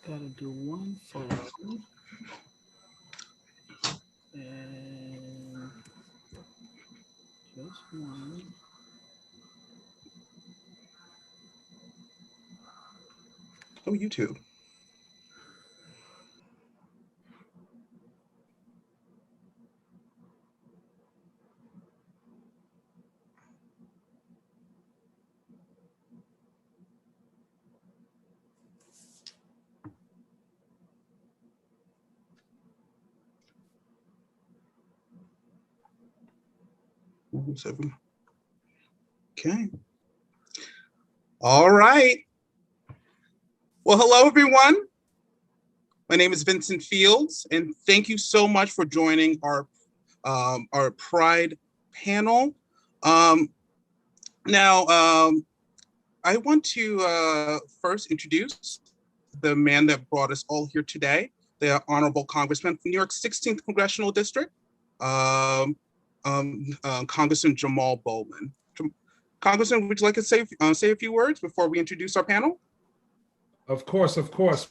Gotta do one photo. And just one. Oh, YouTube. Seven. Okay. All right. Well, hello, everyone. My name is Vincent Fields, and thank you so much for joining our Pride panel. Now, I want to first introduce the man that brought us all here today, the Honorable Congressman from New York's 16th Congressional District, Congressman Jamal Bowman. Congressman, would you like to say a few words before we introduce our panel? Of course.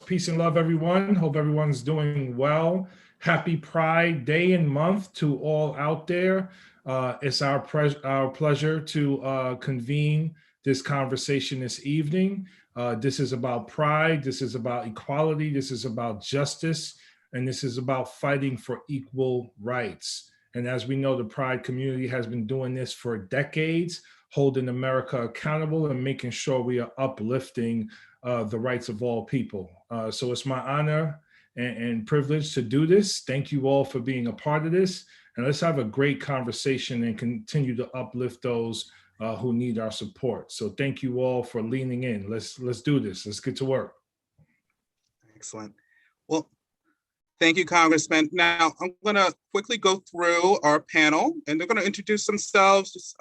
Peace and love, everyone. Hope everyone's doing well. Happy Pride Day and month to all out there. It's our pleasure to convene this conversation this evening. This is about pride. This is about equality. This is about justice. And this is about fighting for equal rights. And as we know, the Pride community has been doing this for decades, holding America accountable and making sure we are uplifting the rights of all people. So it's my honor and privilege to do this. Thank you all for being a part of this. And let's have a great conversation and continue to uplift those who need our support. So thank you all for leaning in. Let's do this. Let's get to work. Excellent. Well, thank you, Congressman. Now, I'm going to quickly go through our panel, and they're going to introduce themselves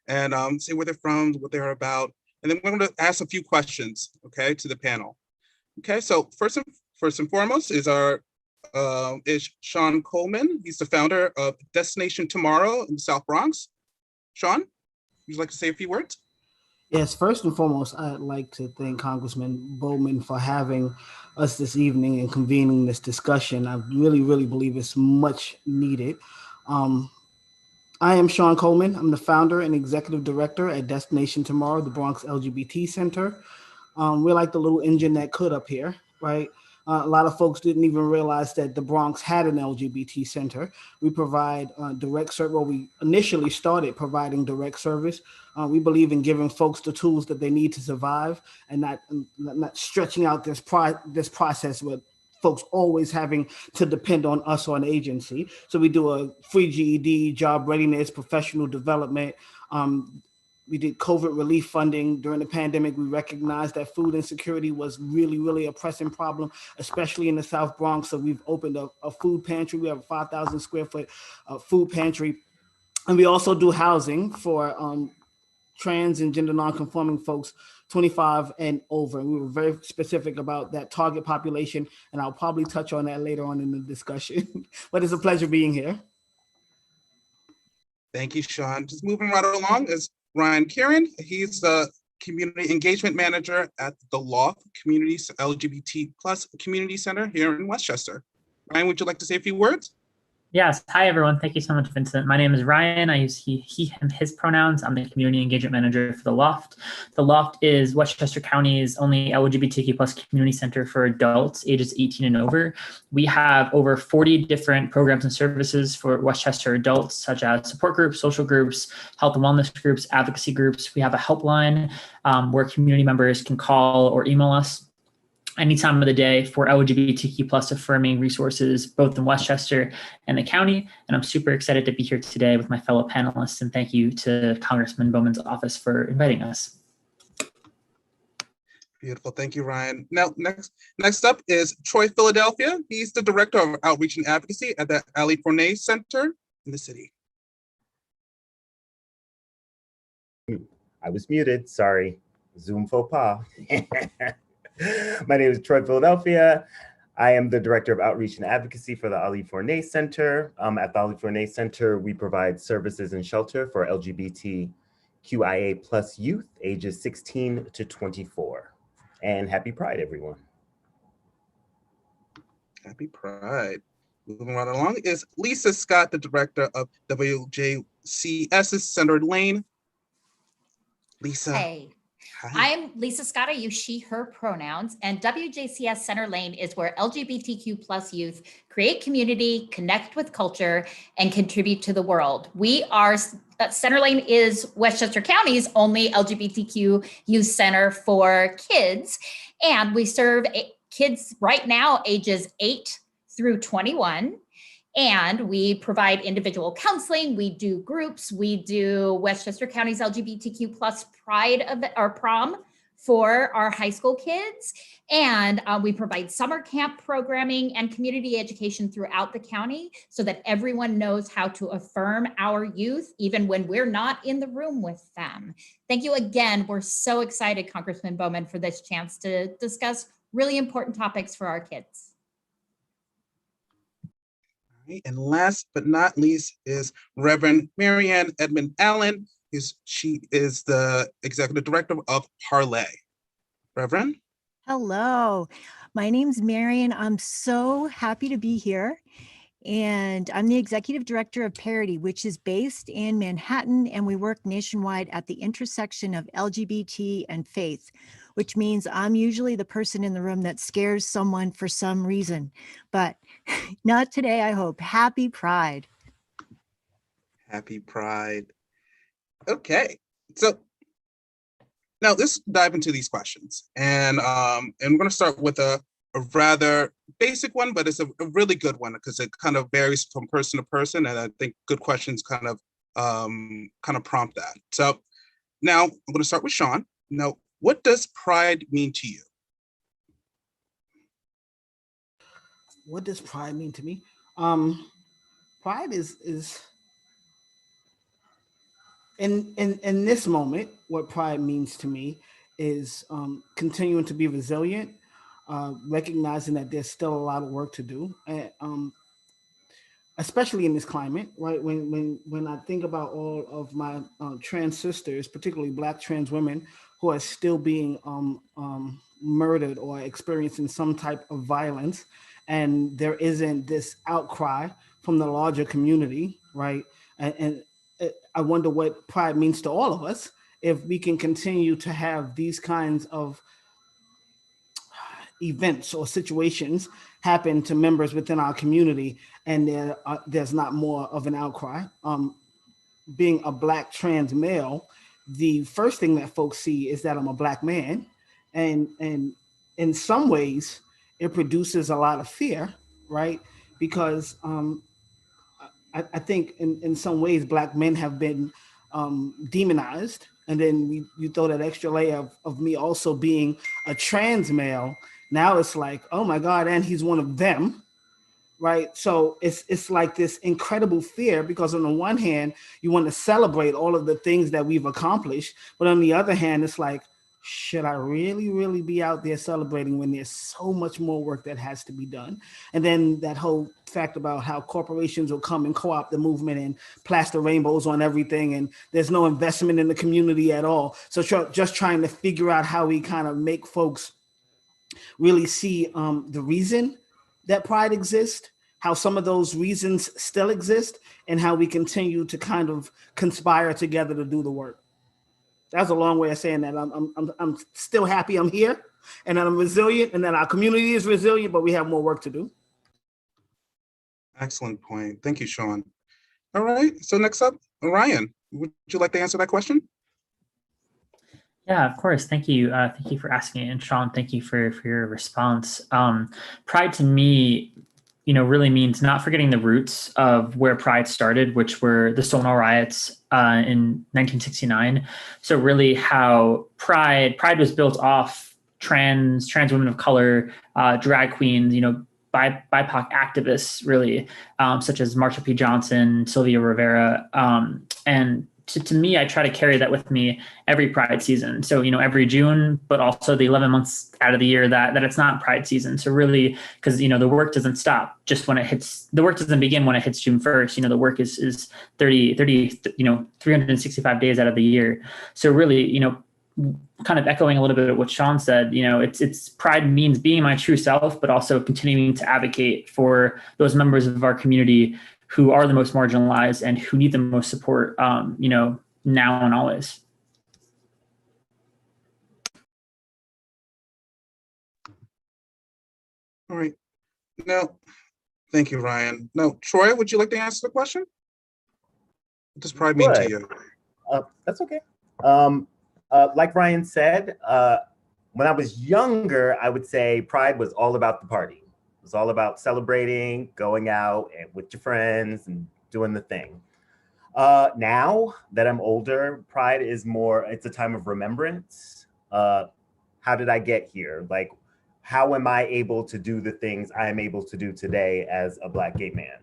and say where they're from, what they're about. And then we're going to ask a few questions, okay, to the panel. Okay, so first and foremost is Sean Coleman. He's the founder of Destination Tomorrow in the South Bronx. Sean, would you like to say a few words? Yes, first and foremost, I'd like to thank Congressman Bowman for having us this evening and convening this discussion. I really, really believe it's much needed. I am Sean Coleman. I'm the founder and executive director at Destination Tomorrow, the Bronx LGBT Center. We're like the little engine that could up here, right? A lot of folks didn't even realize that the Bronx had an LGBT center. We provide direct service. Well, we initially started providing direct service. We believe in giving folks the tools that they need to survive and not stretching out this process with folks always having to depend on us or an agency. So we do a free GED, job readiness, professional development. We did COVID relief funding during the pandemic. We recognized that food insecurity was really, really a pressing problem, especially in the South Bronx. So we've opened a food pantry. We have a 5,000 square foot food pantry. And we also do housing for trans and gender nonconforming folks 25 and over. And we were very specific about that target population. And I'll probably touch on that later on in the discussion. But it's a pleasure being here. Thank you, Sean. Just moving right along is Ryan Kieran. He's the Community Engagement Manager at the Loft Communities LGBT Plus Community Center here in Westchester. Ryan, would you like to say a few words? Yes. Hi, everyone. Thank you so much, Vincent. My name is Ryan. I use he, him, his pronouns. I'm the Community Engagement Manager for The Loft. The Loft is Westchester County's only LGBTQ plus community center for adults ages 18 and over. We have over 40 different programs and services for Westchester adults, such as support groups, social groups, health and wellness groups, advocacy groups. We have a helpline where community members can call or email us any time of the day for LGBTQ plus affirming resources, both in Westchester and the county. And I'm super excited to be here today with my fellow panelists. And thank you to Congressman Bowman's office for inviting us. Beautiful. Thank you, Ryan. Now, next up is Troy Philadelphia. He's the Director of Outreach and Advocacy at the Ali Fournet Center in the city. I was muted, sorry. Zoom faux pas. My name is Troy Philadelphia. I am the Director of Outreach and Advocacy for the Ali Fournet Center. At the Ali Fournet Center, we provide services and shelter for LGBTQIA plus youth ages 16 to 24. And happy Pride, everyone. Happy Pride. Moving right along is Lisa Scott, the director of WJCS's Center Lane. Lisa. Hey. Hi. I'm Lisa Scott. I use she, her pronouns, and WJCS Center Lane is where LGBTQ plus youth create community, connect with culture, and contribute to the world. We are, Center Lane is Westchester County's only LGBTQ youth center for kids. And we serve kids right now, ages 8 through 21. And we provide individual counseling. We do groups. We do Westchester County's LGBTQ plus Pride or prom for our high school kids. And we provide summer camp programming and community education throughout the county so that everyone knows how to affirm our youth, even when we're not in the room with them. Thank you again. We're so excited, Congressman Bowman, for this chance to discuss really important topics for our kids. And last but not least is Reverend Marianne Edmond Allen. She is the executive director of Parlay. Reverend? Hello, my name's Marion. I'm so happy to be here. And I'm the executive director of Parity, which is based in Manhattan, and we work nationwide at the intersection of LGBT and faith, which means I'm usually the person in the room that scares someone for some reason, but not today, I hope. Happy Pride. Happy Pride. Okay, so now let's dive into these questions. And we're gonna start with a rather basic one, but it's a really good one because it kind of varies from person to person. And I think good questions kind of prompt that. So now I'm going to start with Sean. Now, what does pride mean to you? What does pride mean to me? Pride is in this moment, what pride means to me is continuing to be resilient, recognizing that there's still a lot of work to do, and, especially in this climate, right? When I think about all of my trans sisters, particularly Black trans women, who are still being murdered or experiencing some type of violence, and there isn't this outcry from the larger community, right? And I wonder what pride means to all of us if we can continue to have these kinds of events or situations happen to members within our community, and there's not more of an outcry. Being a Black trans male, the first thing that folks see is that I'm a Black man, and in some ways it produces a lot of fear, right? Because I think in some ways Black men have been demonized, and then you throw that extra layer of me also being a trans male. Now it's like, oh my God, and he's one of them, right? So it's like this incredible fear, because on the one hand, you want to celebrate all of the things that we've accomplished, but on the other hand, it's like, should I really be out there celebrating when there's so much more work that has to be done? And then that whole fact about how corporations will come and co-opt the movement and plaster rainbows on everything, and there's no investment in the community at all. So just trying to figure out how we kind of make folks really see the reason that pride exists, how some of those reasons still exist, and how we continue to kind of conspire together to do the work. That's a long way of saying that I'm still happy I'm here, and that I'm resilient, and that our community is resilient, but we have more work to do. Excellent point. Thank you, Sean. All right, so next up, Ryan, would you like to answer that question? Yeah, of course. Thank you. Thank you for asking it. And Sean, thank you for your response. Pride to me, really means not forgetting the roots of where pride started, which were the Stonewall riots in 1969. So really how pride was built off trans women of color, drag queens, BIPOC activists, really, such as Marsha P. Johnson, Sylvia Rivera. And to me, I try to carry that with me every Pride season. So, every June, but also the 11 months out of the year that it's not Pride season. So really, because, the work doesn't stop just when it hits, the work doesn't begin when it hits June 1st. The work is 365 days out of the year. So really, kind of echoing a little bit of what Sean said, it's pride means being my true self, but also continuing to advocate for those members of our community who are the most marginalized and who need the most support, now and always. All right. Now, thank you, Ryan. Now, Troy, would you like to answer the question? What does pride mean to you? That's okay. Like Ryan said, when I was younger, I would say pride was all about the party. It was all about celebrating, going out and with your friends and doing the thing. Now that I'm older, pride is more, it's a time of remembrance. How did I get here? Like, how am I able to do the things I am able to do today as a Black gay man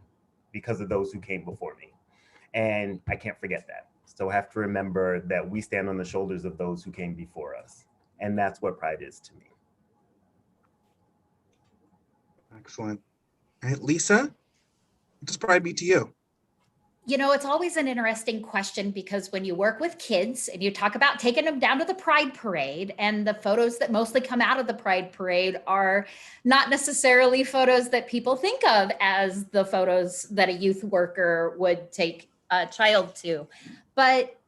because of those who came before me? And I can't forget that. So I have to remember that we stand on the shoulders of those who came before us. And that's what pride is to me. Excellent. All right, Lisa, what does pride mean to you? It's always an interesting question because when you work with kids and you talk about taking them down to the Pride Parade, and the photos that mostly come out of the Pride Parade are not necessarily photos that people think of as the photos that a youth worker would take a child to. But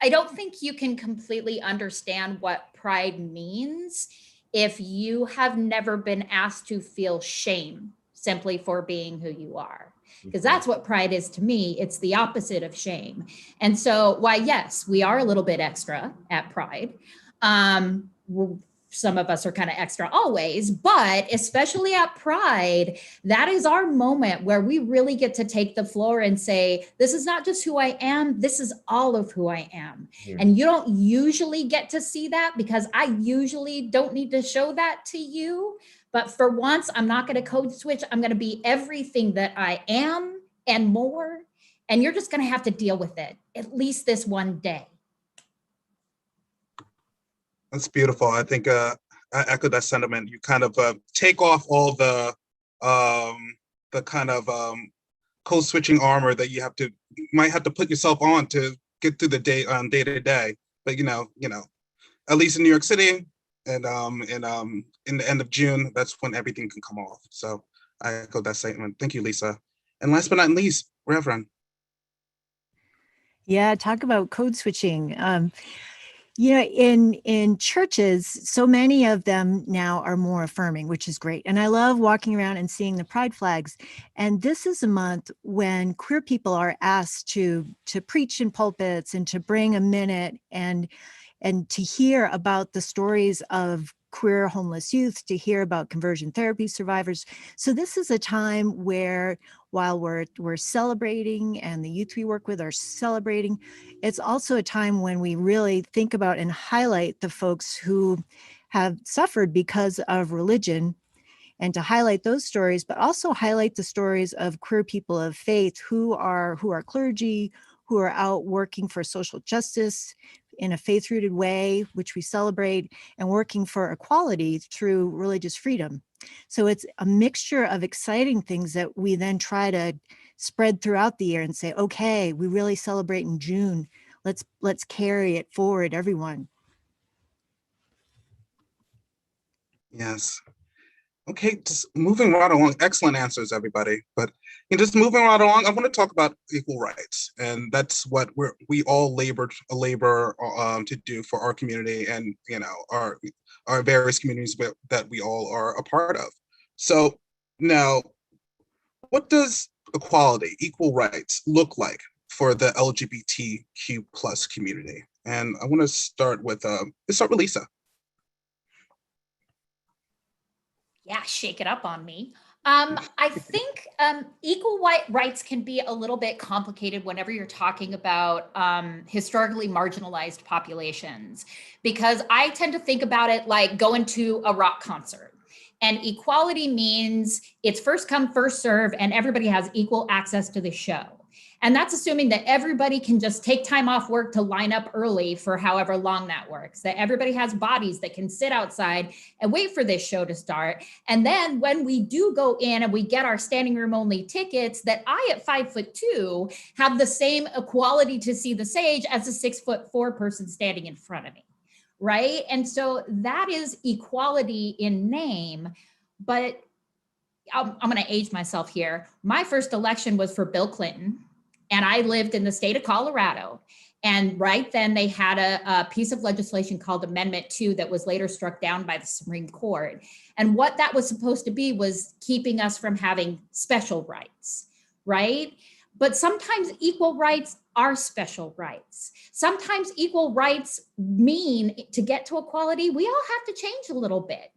I don't think you can completely understand what pride means if you have never been asked to feel shame simply for being who you are. Because that's what pride is to me. It's the opposite of shame. And so, why, yes, we are a little bit extra at Pride. Some of us are kind of extra always, but especially at Pride, that is our moment where we really get to take the floor and say, this is not just who I am, this is all of who I am. Yeah. And you don't usually get to see that because I usually don't need to show that to you. But for once, I'm not going to code switch. I'm going to be everything that I am and more. And you're just going to have to deal with it, at least this one day. That's beautiful. I think I echo that sentiment. You kind of take off all the kind of code switching armor that you might have to put yourself on to get through the day to day. But at least in New York City, and in the end of June, that's when everything can come off. So I echo that statement. Thank you, Lisa. And last but not least, Reverend. Yeah, talk about code switching. In churches, so many of them now are more affirming, which is great. And I love walking around and seeing the pride flags. And this is a month when queer people are asked to preach in pulpits and to bring a minute and to hear about the stories of queer homeless youth, to hear about conversion therapy survivors. So this is a time where, while we're celebrating and the youth we work with are celebrating, it's also a time when we really think about and highlight the folks who have suffered because of religion, and to highlight those stories, but also highlight the stories of queer people of faith who are clergy, who are out working for social justice in a faith-rooted way, which we celebrate, and working for equality through religious freedom. So it's a mixture of exciting things that we then try to spread throughout the year and say, okay, we really celebrate in June. Let's carry it forward, everyone. Yes. Okay, just moving right along. Excellent answers, everybody. But just moving right along, I want to talk about equal rights, and that's what we all labor to do for our community, and our various communities that we all are a part of. So now, what does equality, equal rights, look like for the LGBTQ plus community? And I want to start with Lisa. Yeah, shake it up on me. I think equal rights can be a little bit complicated whenever you're talking about historically marginalized populations, because I tend to think about it like going to a rock concert. And equality means it's first come, first serve, and everybody has equal access to the show. And that's assuming that everybody can just take time off work to line up early for however long that works, that everybody has bodies that can sit outside and wait for this show to start. And then when we do go in and we get our standing room only tickets, that I at 5'2" have the same equality to see the stage as a 6'4" person standing in front of me. right? And so that is equality in name, but I'm going to age myself here. My first election was for Bill Clinton, and I lived in the state of Colorado. And right then they had a piece of legislation called Amendment 2 that was later struck down by the Supreme Court. And what that was supposed to be was keeping us from having special rights, right? But sometimes equal rights are special rights. Sometimes equal rights mean to get to equality, we all have to change a little bit.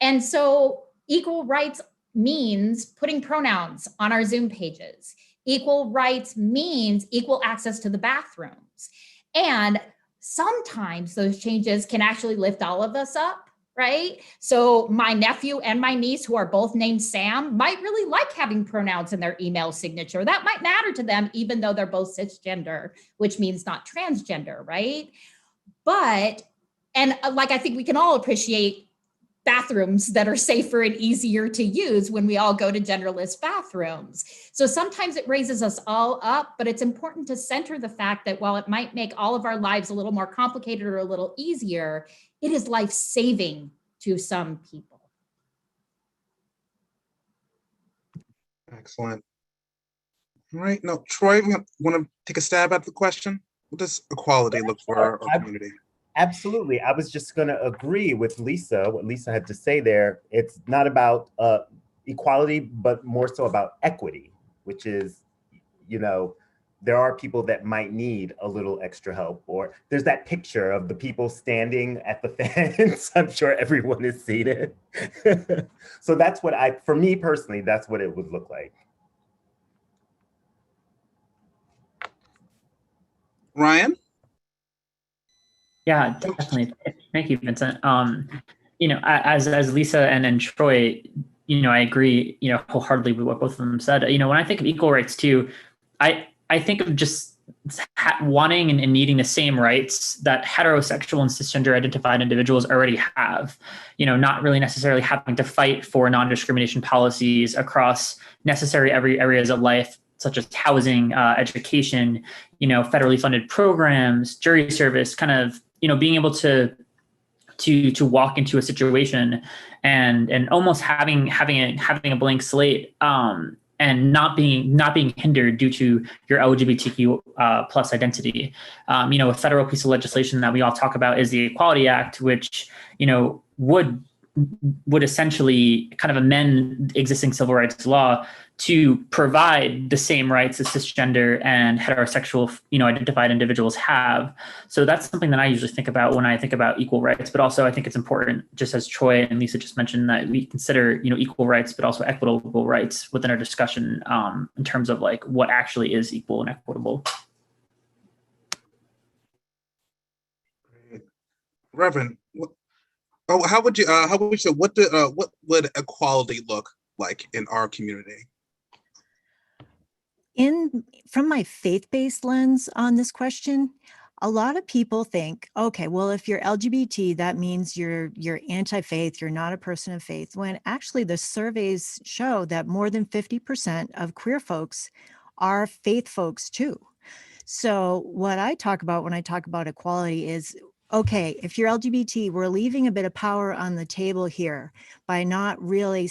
And so equal rights means putting pronouns on our Zoom pages. Equal rights means equal access to the bathrooms. And sometimes those changes can actually lift all of us up, right? So my nephew and my niece, who are both named Sam, might really like having pronouns in their email signature. That might matter to them, even though they're both cisgender, which means not transgender, right? But, and like, I think we can all appreciate bathrooms that are safer and easier to use when we all go to genderless bathrooms. So sometimes it raises us all up, but it's important to center the fact that while it might make all of our lives a little more complicated or a little easier, it is life-saving to some people. Excellent. All right, now Troy, want to take a stab at the question? What does equality look for our community? Absolutely. I was just going to agree with Lisa, what Lisa had to say there. It's not about equality, but more so about equity, which is, you know, there are people that might need a little extra help, or there's that picture of the people standing at the fence. I'm sure everyone has seen it. So that's what for me personally, that's what it would look like. Ryan? Yeah, definitely. Thank you, Vincent. You know, as Lisa and Troy, you know, I agree, you know, wholeheartedly with what both of them said. You know, when I think of equal rights too, I think of just wanting and needing the same rights that heterosexual and cisgender identified individuals already have. You know, not really necessarily having to fight for non-discrimination policies across necessary every areas of life, such as housing, education, you know, federally funded programs, jury service, kind of, you know, being able to walk into a situation and almost having a blank slate, and not being hindered due to your LGBTQ plus identity. You know, a federal piece of legislation that we all talk about is the Equality Act, which, you know, would essentially kind of amend existing civil rights law to provide the same rights as cisgender and heterosexual, you know, identified individuals have. So that's something that I usually think about when I think about equal rights. But also, I think it's important, just as Troy and Lisa just mentioned, that we consider, you know, equal rights, but also equitable rights within our discussion, in terms of like what actually is equal and equitable. Reverend, how would you say, what would equality look like in our community? From my faith-based lens on this question, a lot of people think, okay, well, if you're LGBT, that means you're anti-faith, you're not a person of faith, when actually the surveys show that more than 50% of queer folks are faith folks too. So what I talk about when I talk about equality is, okay, if you're LGBT, we're leaving a bit of power on the table here by not really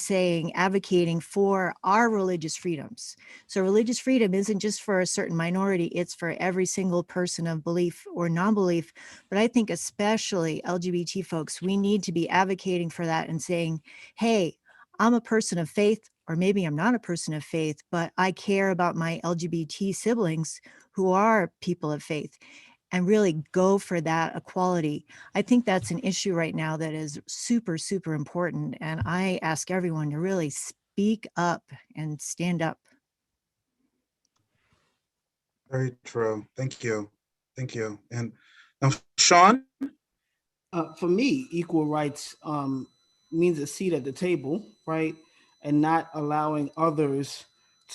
advocating for our religious freedoms. So religious freedom isn't just for a certain minority, it's for every single person of belief or non-belief. But I think especially LGBT folks, we need to be advocating for that and saying, hey, I'm a person of faith, or maybe I'm not a person of faith, but I care about my LGBT siblings who are people of faith, and really go for that equality. I think that's an issue right now that is super, super important. And I ask everyone to really speak up and stand up. Very true. Thank you. Thank you. And now, Sean? For me, equal rights means a seat at the table, right? And not allowing others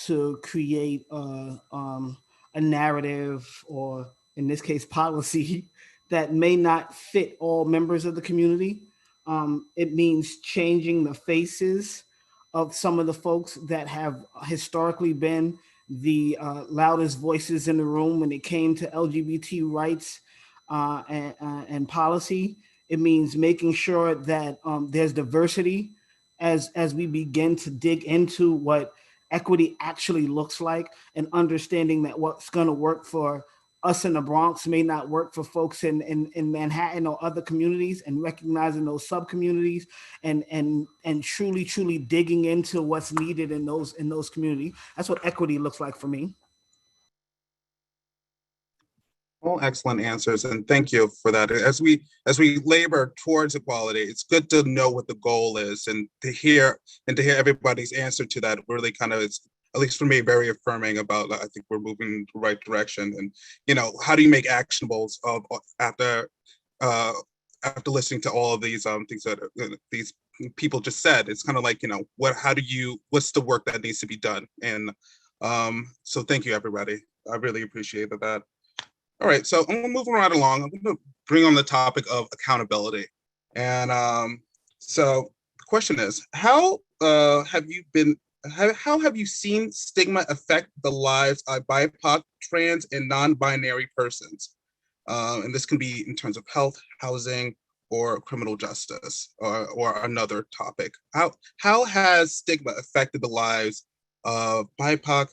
to create a narrative, or in this case, policy that may not fit all members of the community. It means changing the faces of some of the folks that have historically been the loudest voices in the room when it came to LGBT rights. and policy. It means making sure that there's diversity as we begin to dig into what equity actually looks like, and understanding that what's going to work for us in the Bronx may not work for folks in Manhattan or other communities, and recognizing those sub communities and truly digging into what's needed in those communities. That's what equity looks like for me. All excellent answers, and thank you for that. As we labor towards equality, it's good to know what the goal is, and to hear everybody's answer to that really kind of is, at least for me, very affirming about, I think we're moving in the right direction. And how do you make actionables of after listening to all of these things that these people just said? It's kind of like, what's the work that needs to be done? And so thank you, everybody. I really appreciate that. All right, so I'm moving right along. I'm going to bring on the topic of accountability. And so the question is, how have you seen stigma affect the lives of BIPOC, trans, and non-binary persons? And this can be in terms of health, housing, or criminal justice, or another topic. How has stigma affected the lives of BIPOC,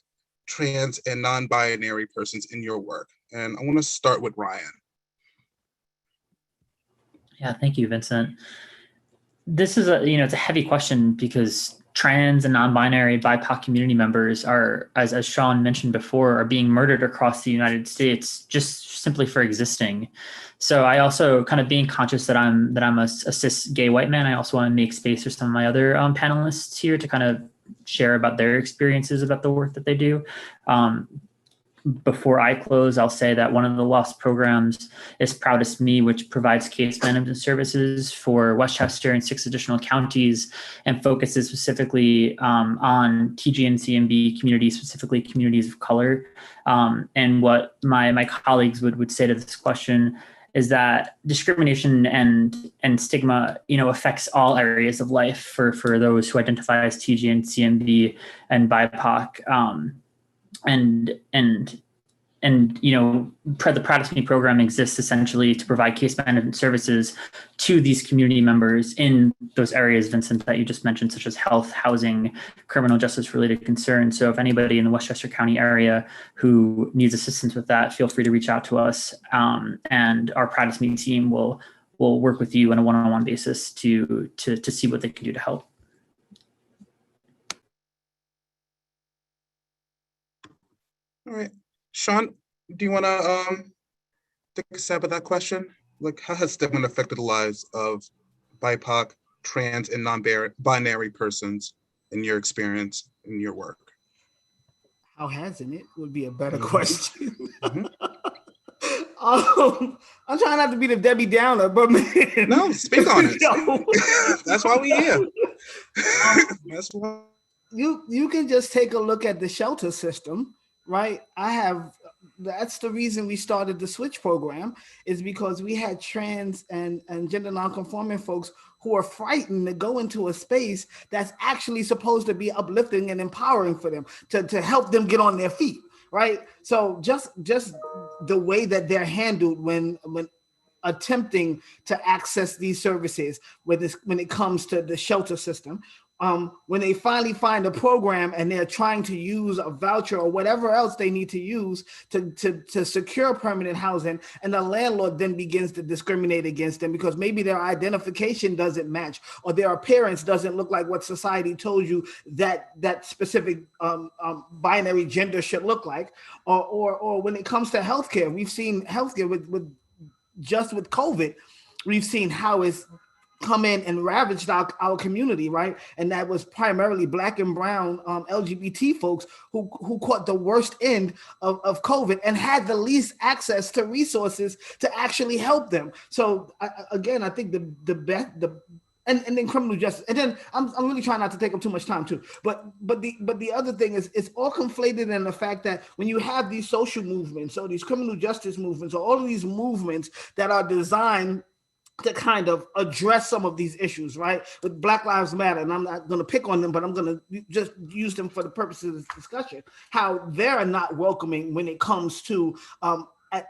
trans, and non-binary persons in your work? And I want to start with Ryan. Yeah, thank you, Vincent. This is it's a heavy question, because trans and non-binary BIPOC community members are, as Sean mentioned before, are being murdered across the United States just simply for existing. So I also, kind of being conscious that I'm a cis gay white man, I also want to make space for some of my other panelists here to kind of share about their experiences about the work that they do. Before I close, I'll say that one of the LOFT programs is Proudest Me, which provides case management services for Westchester and 6 additional counties, and focuses specifically on TG and CMB communities, specifically communities of color. And what my colleagues would say to this question is that discrimination and stigma, affects all areas of life for those who identify as TG and CMB and BIPOC. The Proudest Me program exists essentially to provide case management services to these community members in those areas, Vincent, that you just mentioned, such as health, housing, criminal justice related concerns. So if anybody in the Westchester County area who needs assistance with that, feel free to reach out to us. And our Proudest Me team will work with you on a one-on-one basis to see what they can do to help. All right. Sean, do you want to take a stab at that question? Like, how has stigma affected the lives of BIPOC, trans, and non-binary persons in your experience, in your work? How hasn't it would be a better question. I'm trying not to be the Debbie Downer, but man, no, speak on it. That's why we're here. That's why. You can just take a look at the shelter system, right? That's the reason we started the Switch program, is because we had trans and gender nonconforming folks who are frightened to go into a space that's actually supposed to be uplifting and empowering for them, to help them get on their feet, right? So just the way that they're handled when attempting to access these services, when it comes to the shelter system, when they finally find a program and they're trying to use a voucher or whatever else they need to use to secure permanent housing, and the landlord then begins to discriminate against them because maybe their identification doesn't match, or their appearance doesn't look like what society told you that specific binary gender should look like, or when it comes to healthcare, we've seen healthcare with COVID, we've seen how it's come in and ravaged our community, right? And that was primarily Black and brown LGBT folks who caught the worst end of COVID and had the least access to resources to actually help them. So I think the best, and then criminal justice, and then I'm really trying not to take up too much time too. But the other thing is, it's all conflated in the fact that when you have these social movements, or these criminal justice movements, or all of these movements that are designed to kind of address some of these issues, right? With Black Lives Matter, and I'm not going to pick on them, but I'm going to just use them for the purpose of this discussion, how they're not welcoming when it comes to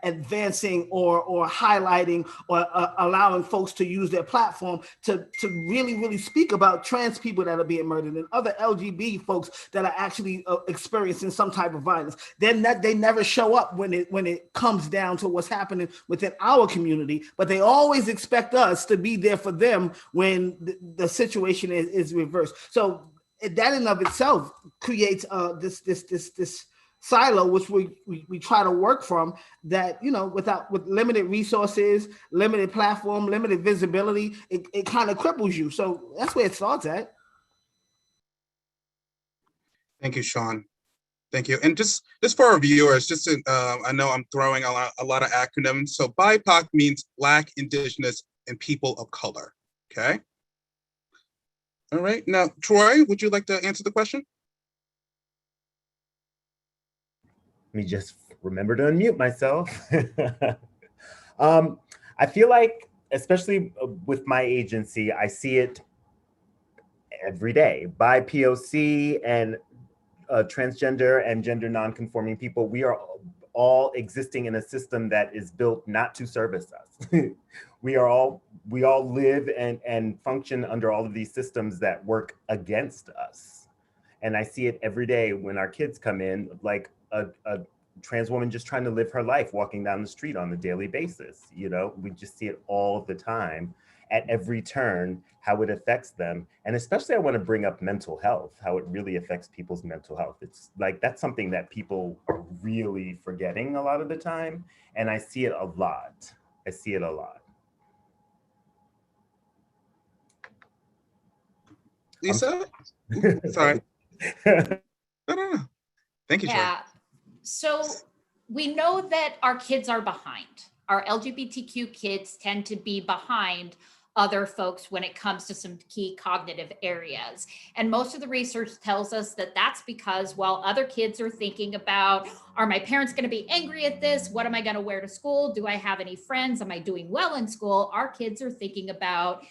advancing or highlighting or allowing folks to use their platform to really speak about trans people that are being murdered and other LGBT folks that are actually experiencing some type of violence. Then that they never show up when it comes down to what's happening within our community, but they always expect us to be there for them when the situation is reversed. So that in of itself creates this silo which we try to work from, that with limited resources, limited platform, limited visibility, it kind of cripples you. So that's where it starts at. Thank you, Sean. Thank you. And just for our viewers, I know I'm throwing a lot of acronyms. So BIPOC means Black, Indigenous, and People of Color. Okay. All right. Now, Troy, would you like to answer the question? Let me just remember to unmute myself. I feel like, especially with my agency, I see it every day. BIPOC and transgender and gender non-conforming people, we are all existing in a system that is built not to service us. we all live and function under all of these systems that work against us. And I see it every day when our kids come in, like a trans woman just trying to live her life, walking down the street on a daily basis. We just see it all the time at every turn, how it affects them. And especially I want to bring up mental health, how it really affects people's mental health. It's like, that's something that people are really forgetting a lot of the time. And I see it a lot. Lisa? Sorry. No. Thank you, Troy. Yeah. So we know that our kids are behind. Our LGBTQ kids tend to be behind other folks when it comes to some key cognitive areas. And most of the research tells us that that's because while other kids are thinking about, are my parents going to be angry at this? What am I going to wear to school? Do I have any friends? Am I doing well in school? Our kids are thinking about,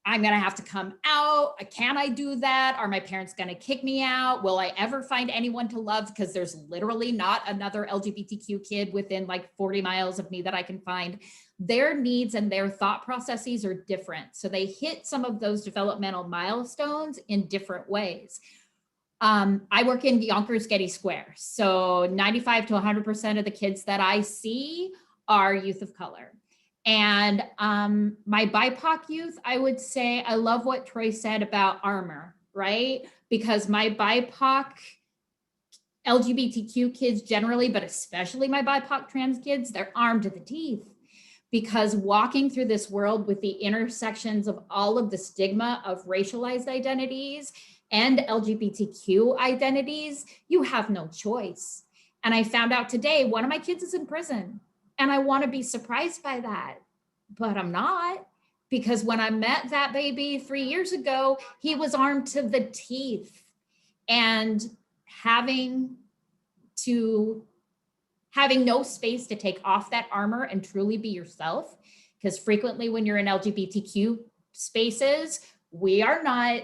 I'm going to have to come out. Can I do that? Are my parents going to kick me out? Will I ever find anyone to love? Because there's literally not another LGBTQ kid within like 40 miles of me that I can find. Their needs and their thought processes are different. So they hit some of those developmental milestones in different ways. I work in Yonkers Getty Square. So 95 to 100% of the kids that I see are youth of color. And my BIPOC youth, I would say, I love what Troy said about armor, right? Because my BIPOC LGBTQ kids generally, but especially my BIPOC trans kids, they're armed to the teeth. Because walking through this world with the intersections of all of the stigma of racialized identities and LGBTQ identities, you have no choice. And I found out today, one of my kids is in prison. And I want to be surprised by that, but I'm not, because when I met that baby 3 years ago, he was armed to the teeth. And having no space to take off that armor and truly be yourself, because frequently when you're in LGBTQ spaces, we are not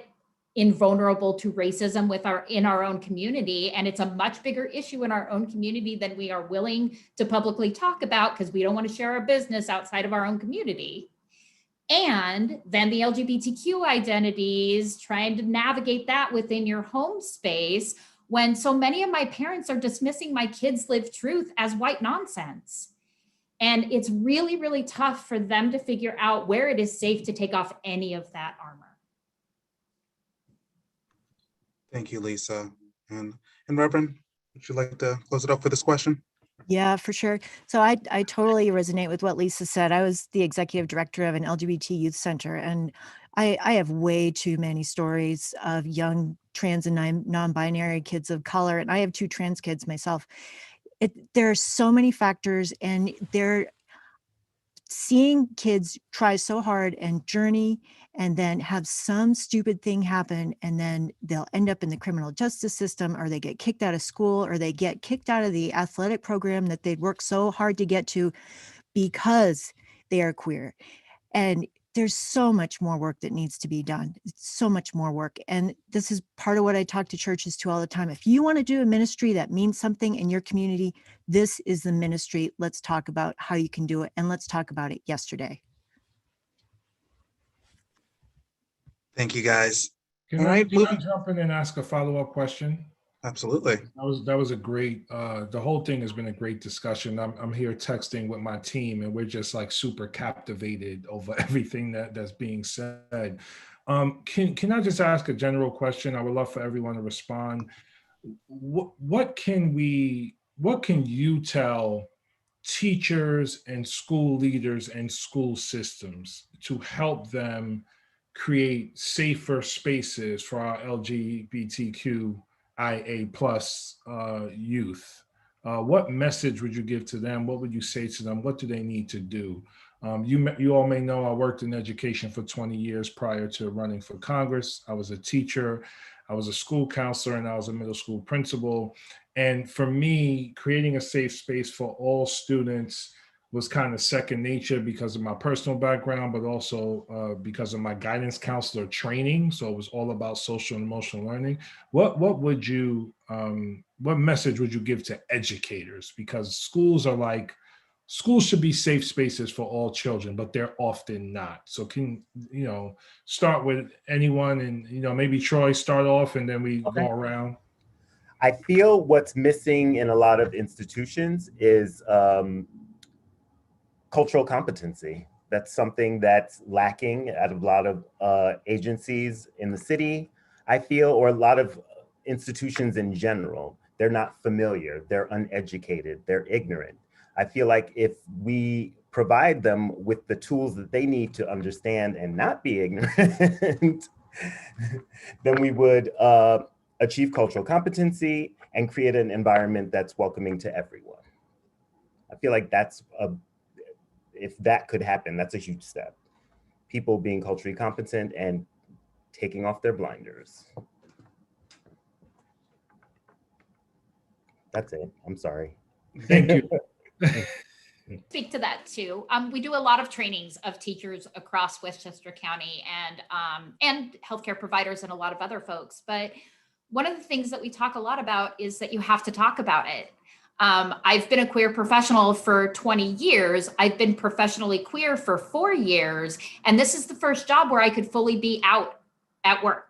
invulnerable to racism in our own community. And it's a much bigger issue in our own community than we are willing to publicly talk about, because we don't want to share our business outside of our own community. And then the LGBTQ identities, trying to navigate that within your home space, when so many of my parents are dismissing my kids' lived truth as white nonsense. And it's really, really tough for them to figure out where it is safe to take off any of that armor. Thank you, Lisa. And Reverend, would you like to close it up for this question? Yeah, for sure. So I totally resonate with what Lisa said. I was the executive director of an LGBT youth center, and I have way too many stories of young trans and non-binary kids of color, and I have 2 trans kids myself. There are so many factors, and they're seeing kids try so hard and journey and then have some stupid thing happen, and then they'll end up in the criminal justice system, or they get kicked out of school, or they get kicked out of the athletic program that they'd worked so hard to get to because they are queer. And there's so much more work that needs to be done. It's so much more work. And this is part of what I talk to churches to all the time. If you want to do a ministry that means something in your community, this is the ministry. Let's talk about how you can do it. And let's talk about it yesterday. Thank you, guys. Can All I right, moving. jump in and ask a follow-up question? Absolutely. That was a great, the whole thing has been a great discussion. I'm here texting with my team and we're just like super captivated over everything that's being said. Can I just ask a general question? I would love for everyone to respond. What can you tell teachers and school leaders and school systems to help them create safer spaces for our LGBTQIA plus youth? What message would you give to them? What would you say to them? What do they need to do? You all may know I worked in education for 20 years prior to running for Congress. I was a teacher, I was a school counselor, and I was a middle school principal. And for me, creating a safe space for all students was kind of second nature because of my personal background, but also because of my guidance counselor training. So it was all about social and emotional learning. What message would you give to educators? Because schools should be safe spaces for all children, but they're often not. So can, start with anyone and, maybe Troy start off and then we go around. I feel what's missing in a lot of institutions is cultural competency. That's something that's lacking at a lot of agencies in the city, I feel, or a lot of institutions in general. They're not familiar, they're uneducated, they're ignorant. I feel like if we provide them with the tools that they need to understand and not be ignorant, then we would achieve cultural competency and create an environment that's welcoming to everyone. I feel like if that could happen, that's a huge step. People being culturally competent and taking off their blinders. That's it. I'm sorry. Thank you. Speak to that too. We do a lot of trainings of teachers across Westchester County and healthcare providers and a lot of other folks. But one of the things that we talk a lot about is that you have to talk about it. I've been a queer professional for 20 years. I've been professionally queer for 4 years. And this is the first job where I could fully be out at work.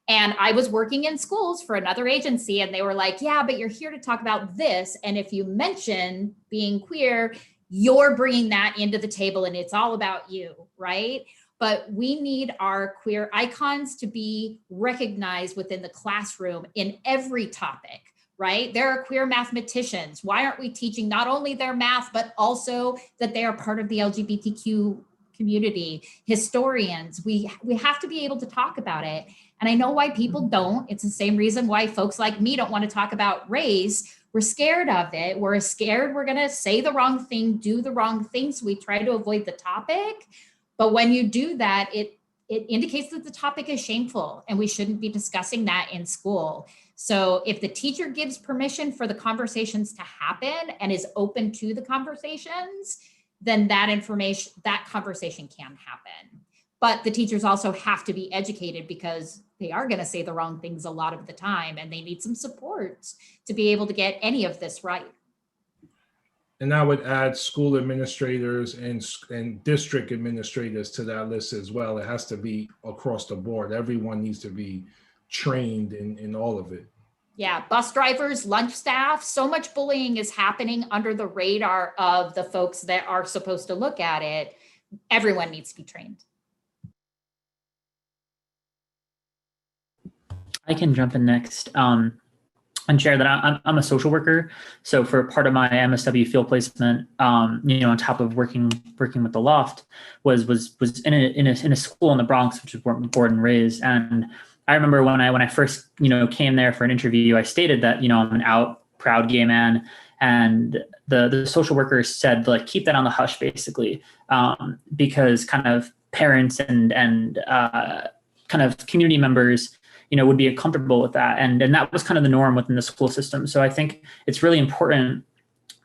And I was working in schools for another agency and they were like, yeah, but you're here to talk about this. And if you mention being queer, you're bringing that into the table and it's all about you, right? But we need our queer icons to be recognized within the classroom in every topic, right? There are queer mathematicians. Why aren't we teaching not only their math, but also that they are part of the LGBTQ community? Historians, we have to be able to talk about it. And I know why people don't. It's the same reason why folks like me don't want to talk about race. We're scared of it. We're scared we're going to say the wrong thing, do the wrong thing. So we try to avoid the topic. But when you do that, it indicates that the topic is shameful and we shouldn't be discussing that in school. So if the teacher gives permission for the conversations to happen and is open to the conversations, then that conversation can happen. But the teachers also have to be educated because they are going to say the wrong things a lot of the time and they need some support to be able to get any of this right. And I would add school administrators and district administrators to that list as well. It has to be across the board. Everyone needs to be trained in all of it. Yeah, bus drivers, lunch staff, so much bullying is happening under the radar of the folks that are supposed to look at it. Everyone needs to be trained. I can jump in next and share that I'm a social worker. So for part of my MSW field placement, on top of working with the Loft, was in a school in the Bronx, which is where I'm born and raised. And I remember when I first came there for an interview, I stated that I'm an out, proud gay man, and the social worker said like keep that on the hush basically, because kind of parents and kind of community members would be comfortable with that. And that was kind of the norm within the school system. So I think it's really important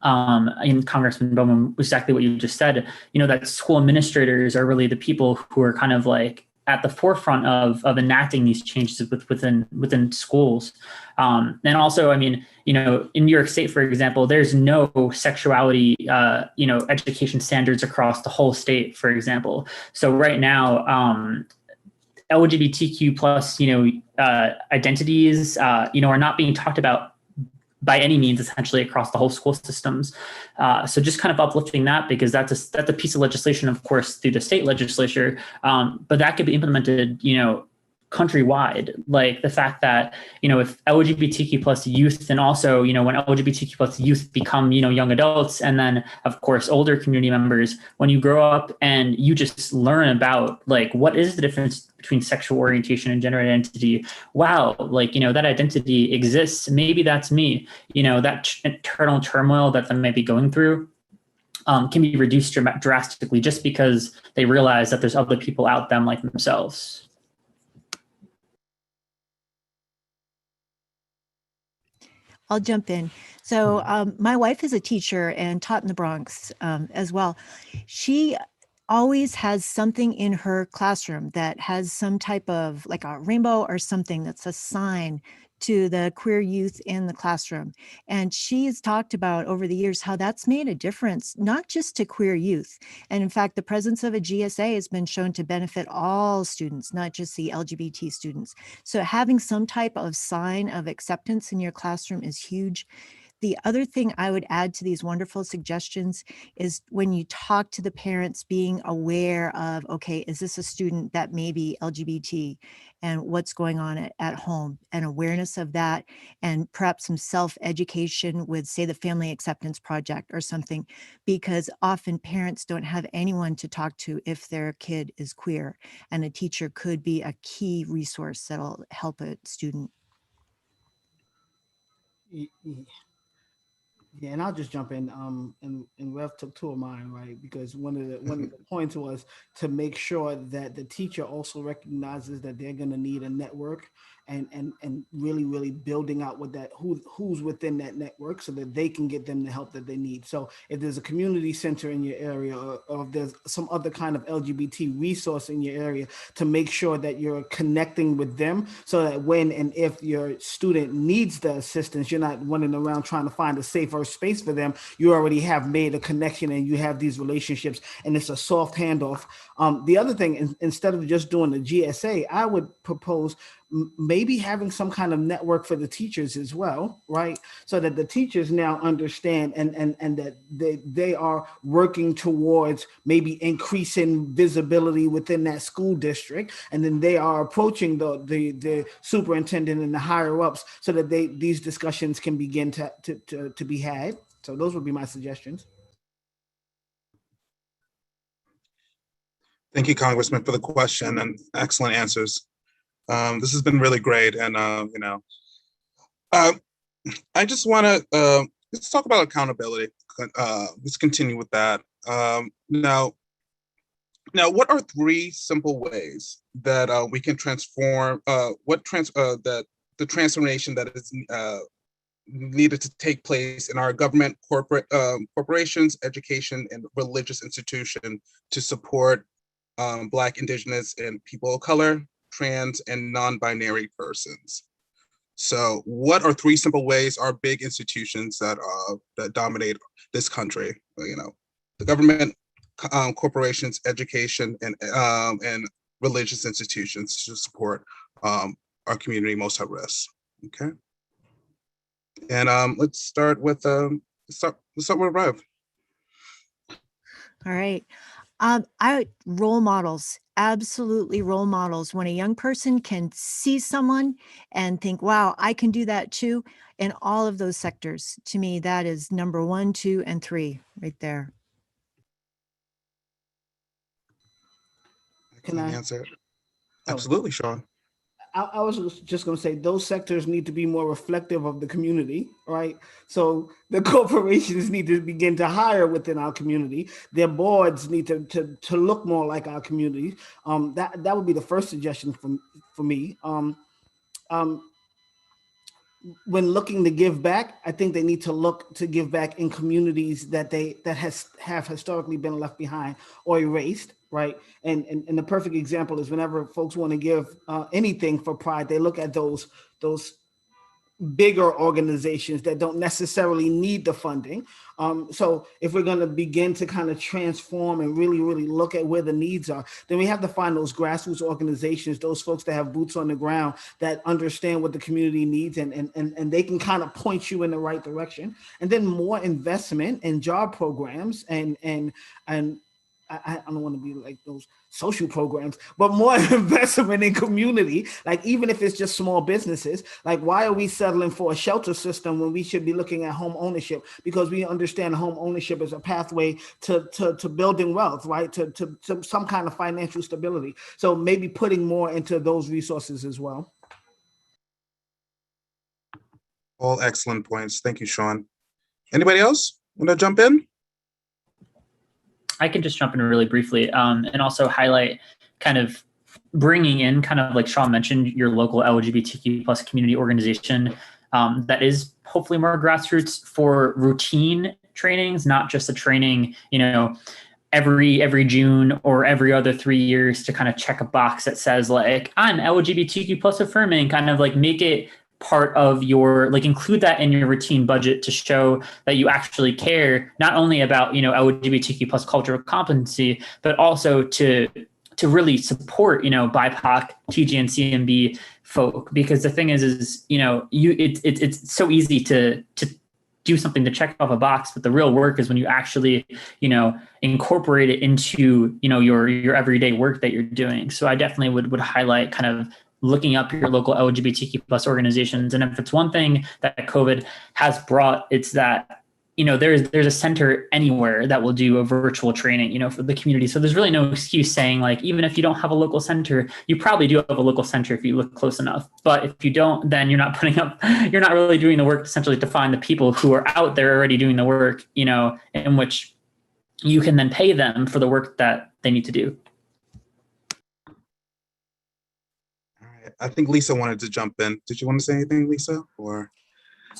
in Congressman Bowman, exactly what you just said, that school administrators are really the people who are kind of like at the forefront of enacting these changes within schools. And also, I mean, in New York State, for example, there's no sexuality, education standards across the whole state, for example. So right now, LGBTQ plus, identities, are not being talked about by any means, essentially across the whole school systems. So just kind of uplifting that, because that's a piece of legislation, of course, through the state legislature, but that could be implemented, countrywide. Like the fact that, if LGBTQ plus youth, and also, when LGBTQ plus youth become, young adults, and then of course, older community members, when you grow up and you just learn about like, what is the difference between sexual orientation and gender identity? Wow. Like, that identity exists. Maybe that's me, that internal turmoil that they may be going through can be reduced drastically just because they realize that there's other people out them like themselves. I'll jump in. So my wife is a teacher and taught in the Bronx as well. She always has something in her classroom that has some type of like a rainbow or something that's a sign to the queer youth in the classroom. And she has talked about over the years how that's made a difference, not just to queer youth. And in fact, the presence of a GSA has been shown to benefit all students, not just the LGBT students. So having some type of sign of acceptance in your classroom is huge. The other thing I would add to these wonderful suggestions is when you talk to the parents, being aware of, okay, is this a student that may be LGBT and what's going on at home, and awareness of that, and perhaps some self-education with, say, the Family Acceptance Project or something, because often parents don't have anyone to talk to if their kid is queer, and a teacher could be a key resource that'll help a student. Yeah, and I'll just jump in. And Rev took two of mine, right? Because one of the points was to make sure that the teacher also recognizes that they're going to need a network, and really building out what that who's within that network, so that they can get them the help that they need. So if there's a community center in your area, or if there's some other kind of LGBT resource in your area, to make sure that you're connecting with them, so that when and if your student needs the assistance, you're not running around trying to find a safer space for them. You already have made a connection, and you have these relationships, and it's a soft handoff. The other thing, instead of just doing the GSA, I would propose maybe having some kind of network for the teachers as well, right? So that the teachers now understand, and that they are working towards maybe increasing visibility within that school district, and then they are approaching the superintendent and the higher ups, so that these discussions can begin to be had. So those would be my suggestions. Thank you, Congressman, for the question and excellent answers. This has been really great, and I just want to let's talk about accountability. Let's continue with that. Now, what are three simple ways that we can transform that the transformation that is needed to take place in our government, corporations, education, and religious institution to support Black, Indigenous, and people of color, trans, and non-binary persons? So what are three simple ways our big institutions that dominate this country, the government, corporations, education, and religious institutions, to support our community most at risk? Okay. And let's start with Rev. All right. Role models, absolutely role models. When a young person can see someone and think, wow, I can do that too, in all of those sectors, to me, that is number 1, 2, and 3 right there. Can I answer? Absolutely, Sean. I was just going to say those sectors need to be more reflective of the community, right? So the corporations need to begin to hire within our community. Their boards need to look more like our community. That would be the first suggestion for me. when looking to give back, I think they need to look to give back in communities that have historically been left behind or erased, right? And the perfect example is whenever folks want to give anything for Pride, they look at those bigger organizations that don't necessarily need the funding. So if we're going to begin to kind of transform and really, really look at where the needs are, then we have to find those grassroots organizations, those folks that have boots on the ground that understand what the community needs, and they can kind of point you in the right direction. And then more investment in job programs and I don't want to be like those social programs, but more investment in community, like even if it's just small businesses. Like, why are we settling for a shelter system when we should be looking at home ownership? Because we understand home ownership is a pathway to building wealth, right? To some kind of financial stability. So maybe putting more into those resources as well. All excellent points. Thank you, Sean. Anybody else want to jump in? I can just jump in really briefly and also highlight kind of bringing in, kind of like Sean mentioned, your local LGBTQ plus community organization that is hopefully more grassroots for routine trainings, not just a training, every June or every other 3 years to kind of check a box that says like, I'm LGBTQ plus affirming, kind of like make it part of your, like include that in your routine budget to show that you actually care, not only about, LGBTQ plus cultural competency, but also to really support, BIPOC, TG and CMB folk. Because the thing is it's so easy to do something to check off a box, but the real work is when you actually, incorporate it into, your everyday work that you're doing. So I definitely would highlight kind of looking up your local LGBTQ plus organizations. And if it's one thing that COVID has brought, it's that, there's a center anywhere that will do a virtual training, for the community. So there's really no excuse saying like, even if you don't have a local center, you probably do have a local center if you look close enough. But if you don't, then you're not really doing the work essentially to find the people who are out there already doing the work, in which you can then pay them for the work that they need to do. I think Lisa wanted to jump in. Did you want to say anything, Lisa? Or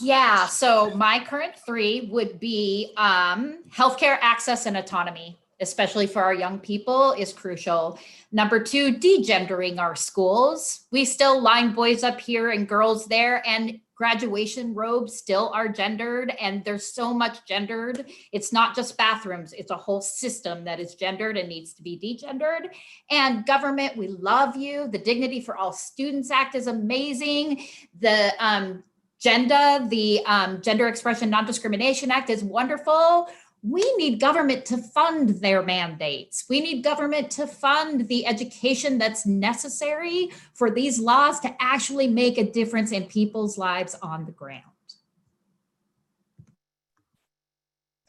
Yeah, so my current 3 would be healthcare access and autonomy, especially for our young people, is crucial. Number 2, degendering our schools. We still line boys up here and girls there, and graduation robes still are gendered, and there's so much gendered. It's not just bathrooms, it's a whole system that is gendered and needs to be degendered. And government, we love you. The Dignity for All Students Act is amazing. The Gender Expression Non-Discrimination Act is wonderful. We need government to fund their mandates. We need government to fund the education that's necessary for these laws to actually make a difference in people's lives on the ground.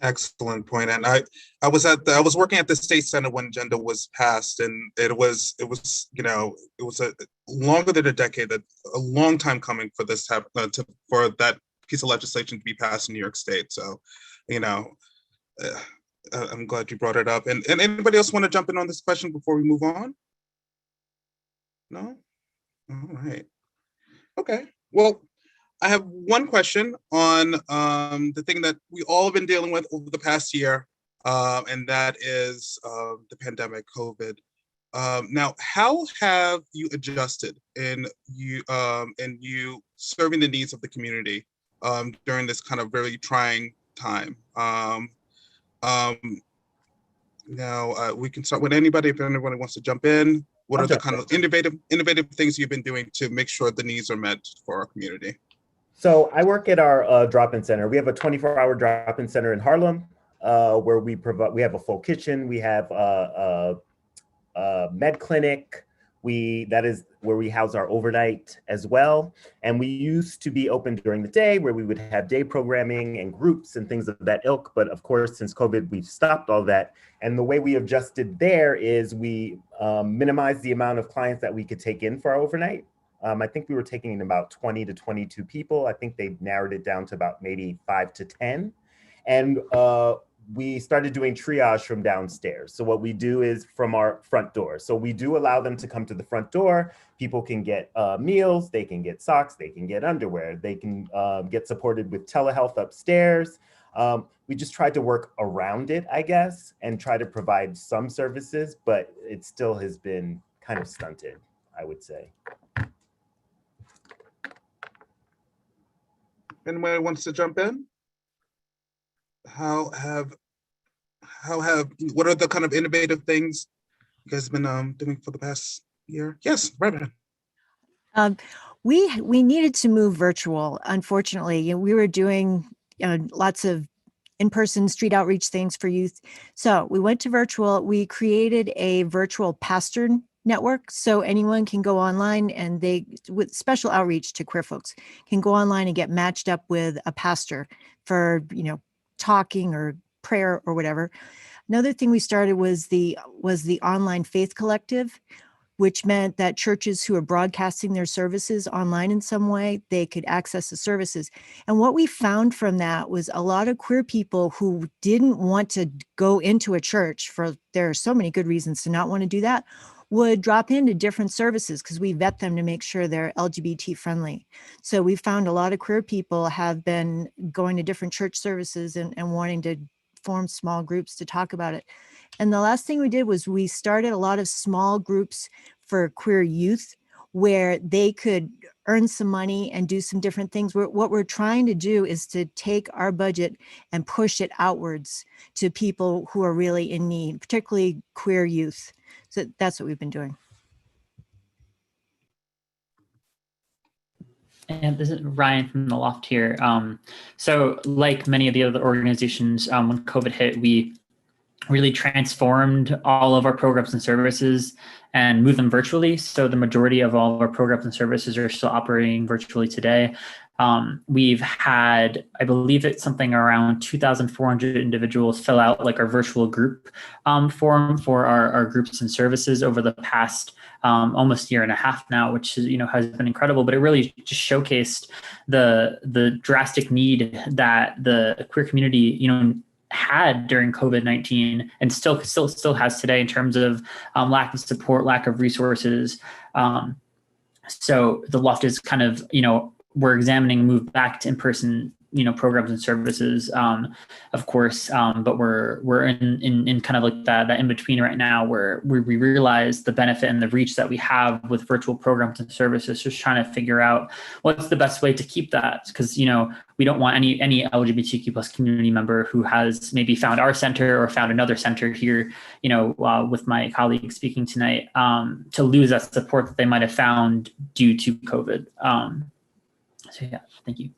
excellent point. And I was working at the state senate when agenda was passed, and it was a longer than a decade, a long time coming for this for that piece of legislation to be passed in New York State. So, I'm glad you brought it up. And anybody else want to jump in on this question before we move on? No? All right. Okay. Well, I have one question on the thing that we all have been dealing with over the past year, and that is the pandemic, COVID. Now, how have you adjusted in you serving the needs of the community during this kind of very trying time? Now, we can start with anybody if anybody wants to jump in. What are the kind of innovative things you've been doing to make sure the needs are met for our community? So I work at our drop-in center. We have a 24-hour drop-in center in Harlem where we have a full kitchen. We have a med clinic. That is where we house our overnight as well. And we used to be open during the day where we would have day programming and groups and things of that ilk. But of course, since COVID, we've stopped all that. And the way we adjusted there is we minimized the amount of clients that we could take in for our overnight. I think we were taking in about 20 to 22 people. I think they narrowed it down to about maybe 5 to 10. And we started doing triage from downstairs. So what we do is from our front door. So we do allow them to come to the front door. People can get meals, they can get socks, they can get underwear, they can get supported with telehealth upstairs. We just tried to work around it, I guess, and try to provide some services, but it still has been kind of stunted, I would say. Anybody wants to jump in? What are the kind of innovative things you guys have been doing for the past year? Yes, Reverend. We needed to move virtual. Unfortunately, we were doing lots of in-person street outreach things for youth. So we went to virtual. We created a virtual pastor network, so anyone can go online and they, with special outreach to queer folks, can go online and get matched up with a pastor for, talking or prayer or whatever. Another thing we started was the online faith collective, which meant that churches who are broadcasting their services online in some way, they could access the services. And what we found from that was a lot of queer people who didn't want to go into a church, there are so many good reasons to not want to do that, would drop into different services because we vet them to make sure they're LGBT friendly. So we found a lot of queer people have been going to different church services and wanting to form small groups to talk about it. And the last thing we did was we started a lot of small groups for queer youth where they could earn some money and do some different things. What we're trying to do is to take our budget and push it outwards to people who are really in need, particularly queer youth. So that's what we've been doing. And this is Ryan from the Loft here. So like many of the other organizations, when COVID hit, we really transformed all of our programs and services and moved them virtually. So the majority of all of our programs and services are still operating virtually today. We've had, I believe it's something around 2,400 individuals fill out like our virtual group form for our groups and services over the past almost year and a half now, which is, has been incredible. But it really just showcased the drastic need that the queer community, had during COVID-19 and still has today in terms of lack of support, lack of resources. So the Loft is kind of, we're examining move back to in-person, programs and services, of course, but we're in kind of like that in between right now where we realize the benefit and the reach that we have with virtual programs and services, just trying to figure out what's the best way to keep that. Because, we don't want any LGBTQ plus community member who has maybe found our center or found another center here, with my colleague speaking tonight, to lose that support that they might have found due to COVID. So yeah, thank you.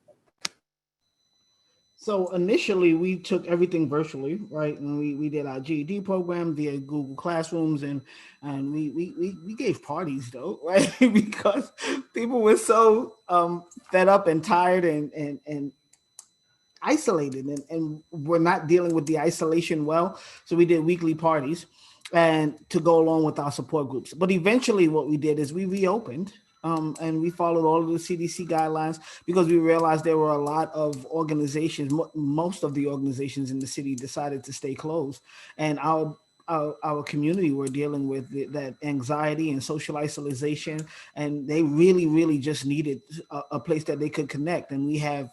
So initially, we took everything virtually, right? And we did our GED program via Google Classrooms, and we gave parties though, right? Because people were so fed up and tired and isolated, and we're not dealing with the isolation well. So we did weekly parties, and to go along with our support groups. But eventually, what we did is we reopened. And we followed all of the CDC guidelines because we realized there were a lot of organizations, most of the organizations in the city decided to stay closed. And our community were dealing with that anxiety and social isolation. And they really, really just needed a place that they could connect. And we have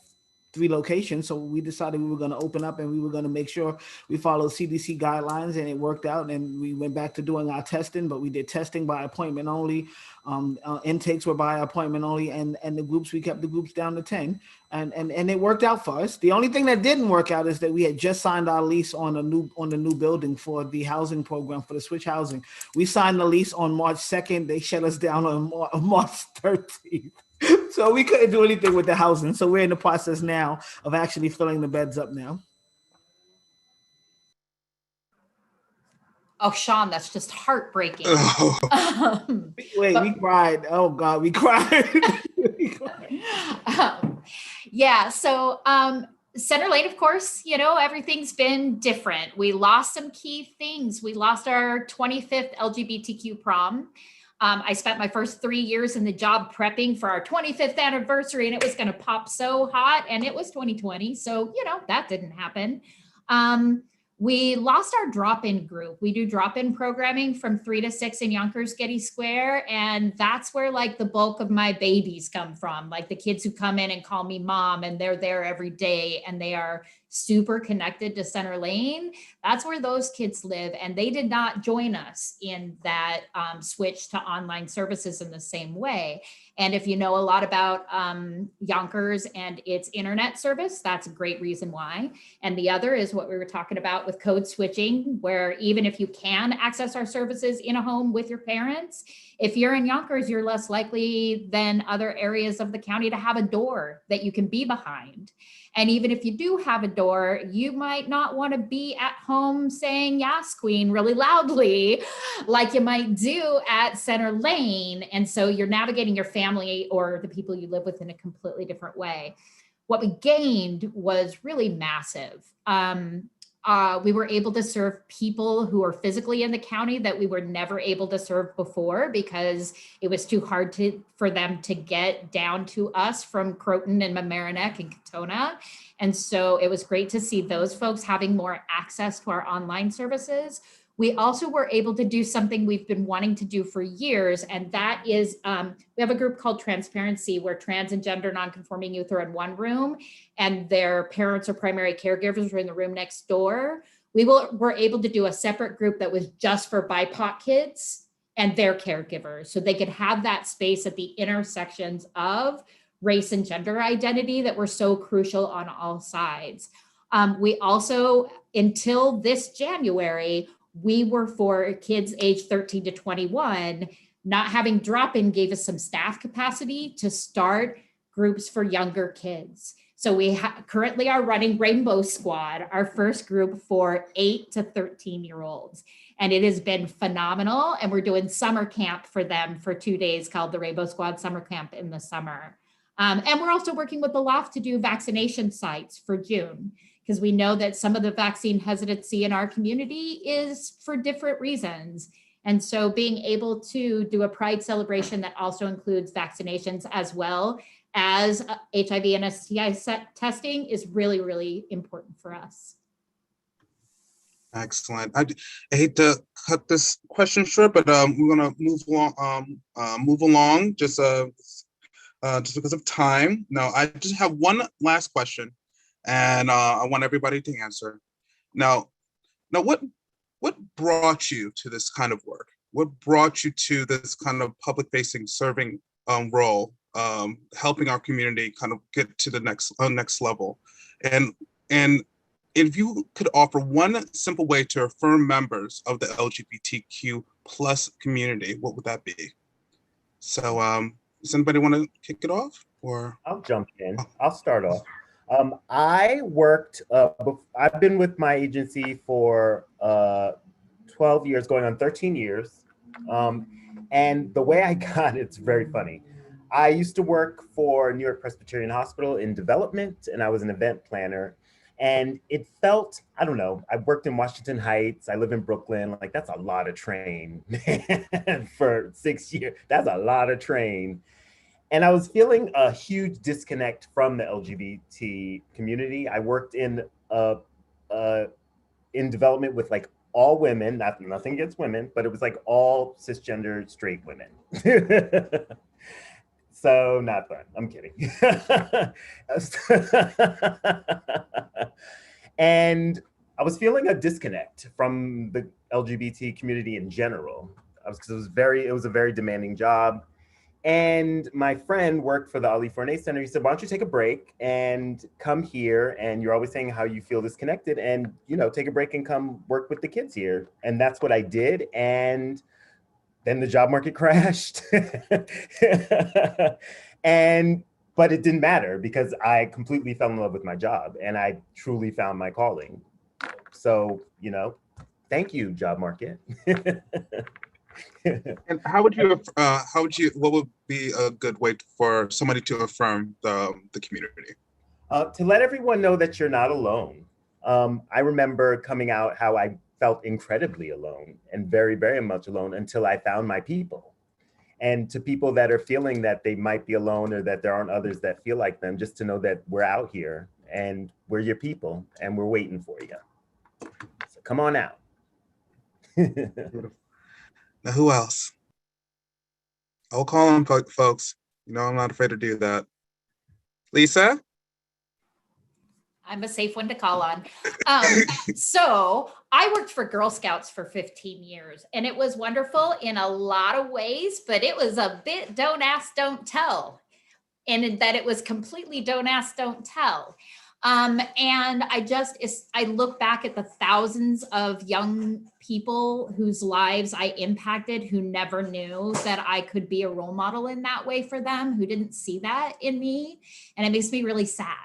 3 locations. So we decided we were going to open up and we were going to make sure we followed CDC guidelines, and it worked out. And we went back to doing our testing, but we did testing by appointment only. Intakes were by appointment only, and the groups, we kept the groups down to 10, and it worked out for us. The only thing that didn't work out is that we had just signed our lease on the new building for the housing program for the Switch Housing. We signed the lease on March 2nd. They shut us down on March 13th. So we couldn't do anything with the housing. So we're in the process now of actually filling the beds up now. Oh, Sean, that's just heartbreaking. Wait, we cried. Oh God, we cried. Yeah. So Center Lane, of course, everything's been different. We lost some key things. We lost our 25th LGBTQ prom. I spent my first 3 years in the job prepping for our 25th anniversary, and it was going to pop so hot, and it was 2020. So, that didn't happen. We lost our drop-in group. We do drop-in programming from 3 to 6 in Yonkers, Getty Square. And that's where like the bulk of my babies come from. Like the kids who come in and call me mom, and they're there every day and they are super connected to Center Lane. That's where those kids live. And they did not join us in that switch to online services in the same way. And if you know a lot about Yonkers and its internet service, that's a great reason why. And the other is what we were talking about with code switching, where even if you can access our services in a home with your parents, if you're in Yonkers, you're less likely than other areas of the county to have a door that you can be behind. And even if you do have a door, you might not want to be at home saying "Yas, Queen" really loudly, like you might do at Center Lane. And so you're navigating your family or the people you live with in a completely different way. What we gained was really massive. We were able to serve people who are physically in the county that we were never able to serve before because it was too hard for them to get down to us from Croton and Mamaroneck and Katona. And so it was great to see those folks having more access to our online services. We also were able to do something we've been wanting to do for years, and that is we have a group called Transparency, where trans and gender nonconforming youth are in one room and their parents or primary caregivers are in the room next door. We were able to do a separate group that was just for BIPOC kids and their caregivers, so they could have that space at the intersections of race and gender identity that were so crucial on all sides. We also, until this January, we were for kids age 13 to 21. Not having drop-in gave us some staff capacity to start groups for younger kids. So we currently are running Rainbow Squad, our first group for 8 to 13-year-olds. And it has been phenomenal. And we're doing summer camp for them for 2 days called the Rainbow Squad Summer Camp in the summer. And we're also working with the Loft to do vaccination sites for June, because we know that some of the vaccine hesitancy in our community is for different reasons. And so being able to do a Pride celebration that also includes vaccinations as well as HIV and STI testing is really, really important for us. Excellent. I hate to cut this question short, but we're going to move along just because of time. Now, I just have one last question, and I want everybody to answer. Now, what brought you to this kind of work? What brought you to this kind of public-facing serving role, helping our community kind of get to the next level? And if you could offer one simple way to affirm members of the LGBTQ plus community, what would that be? So, does anybody want to kick it off? Or I'll jump in. I'll start off. I worked, I've been with my agency for 12 years, going on 13 years. And the way I got it's very funny. I used to work for New York Presbyterian Hospital in development, and I was an event planner. And it felt, I don't know, I worked in Washington Heights, I live in Brooklyn, like that's a lot of train for 6 years. That's a lot of train. And I was feeling a huge disconnect from the LGBT community. I worked in development with like all women, nothing against women, but it was like all cisgender straight women. So not fun, I'm kidding. And I was feeling a disconnect from the LGBT community in general. Because it was a very demanding job. And my friend worked for the Ali Fournay Center. He said, why don't you take a break and come here? And you're always saying how you feel disconnected, and take a break and come work with the kids here. And that's what I did. And then the job market crashed. But it didn't matter because I completely fell in love with my job and I truly found my calling. So, thank you, job market. And what would be a good way for somebody to affirm the community? To let everyone know that you're not alone. I remember coming out how I felt incredibly alone and very, very much alone until I found my people. And to people that are feeling that they might be alone or that there aren't others that feel like them, just to know that we're out here and we're your people and we're waiting for you. So. So come on out. Beautiful. Now, who else? I'll call on folks. You know, I'm not afraid to do that. Lisa? I'm a safe one to call on. So I worked for Girl Scouts for 15 years, and it was wonderful in a lot of ways, but it was a bit don't ask, don't tell. And in that it was completely don't ask, don't tell. And I look back at the thousands of young people whose lives I impacted, who never knew that I could be a role model in that way for them, who didn't see that in me. And it makes me really sad.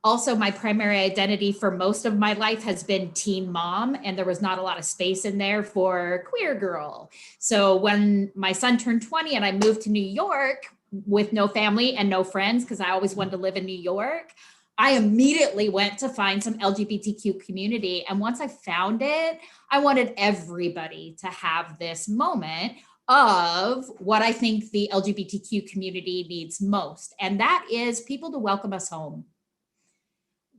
Also, my primary identity for most of my life has been teen mom, and there was not a lot of space in there for queer girl. So when my son turned 20 and I moved to New York with no family and no friends, because I always wanted to live in New York, I immediately went to find some LGBTQ community. And once I found it, I wanted everybody to have this moment of what I think the LGBTQ community needs most. And that is people to welcome us home.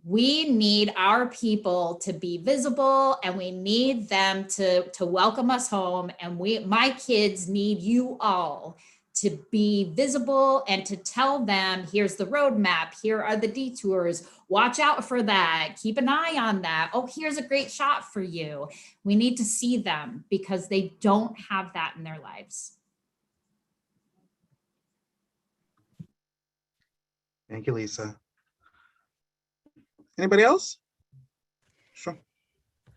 We need our people to be visible, and we need them to welcome us home. And my kids need you all to be visible and to tell them, here's the roadmap, here are the detours, watch out for that, keep an eye on that. Oh, here's a great shot for you. We need to see them because they don't have that in their lives. Thank you, Lisa. Anybody else? Sure.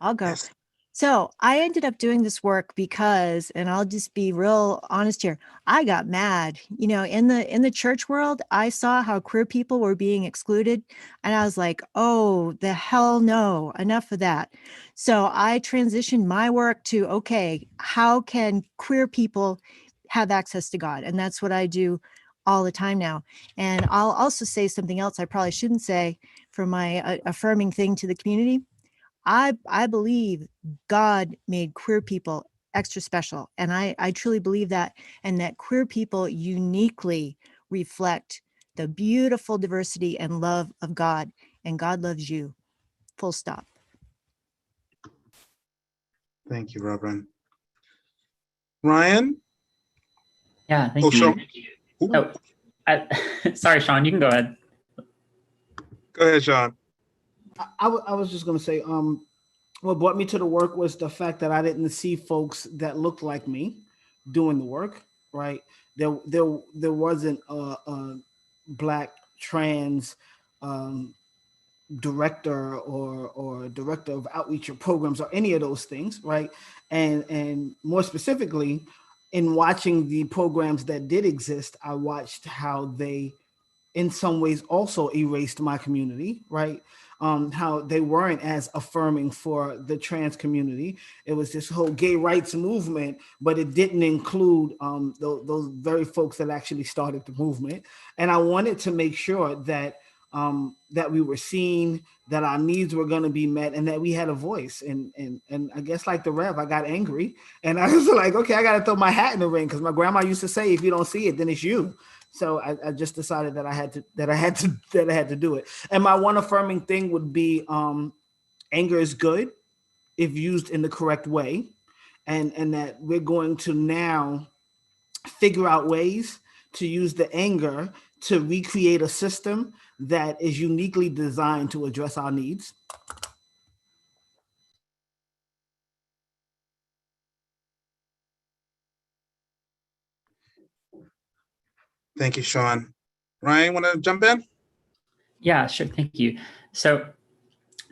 I'll go. Yes. So I ended up doing this work because, and I'll just be real honest here, I got mad. You know, in the church world, I saw how queer people were being excluded, and I was like, oh, the hell no, enough of that. So I transitioned my work to, okay, how can queer people have access to God? And that's what I do all the time now. And I'll also say something else I probably shouldn't say for my affirming thing to the community. I believe God made queer people extra special. And I truly believe that, and that queer people uniquely reflect the beautiful diversity and love of God, and God loves you. Full stop. Thank you, Reverend. Ryan? Yeah, thank you. Sean. Sorry, Sean, you can go ahead. Go ahead, Sean. I was just going to say, what brought me to the work was the fact that I didn't see folks that looked like me doing the work, right? There wasn't a Black trans director or director of outreach or programs or any of those things, right? And more specifically, in watching the programs that did exist, I watched how they, in some ways, also erased my community, right? How they weren't as affirming for the trans community. It was this whole gay rights movement, but it didn't include those very folks that actually started the movement. And I wanted to make sure that that we were seen, that our needs were going to be met, and that we had a voice. And I guess, like the Rev, I got angry, and I was like, okay, I got to throw my hat in the ring, because my grandma used to say, if you don't see it, then it's you. So I just decided that I had to do it. And my one affirming thing would be, anger is good if used in the correct way, and that we're going to now figure out ways to use the anger to recreate a system that is uniquely designed to address our needs. Thank you, Sean. Ryan, want to jump in? Yeah, sure. Thank you. So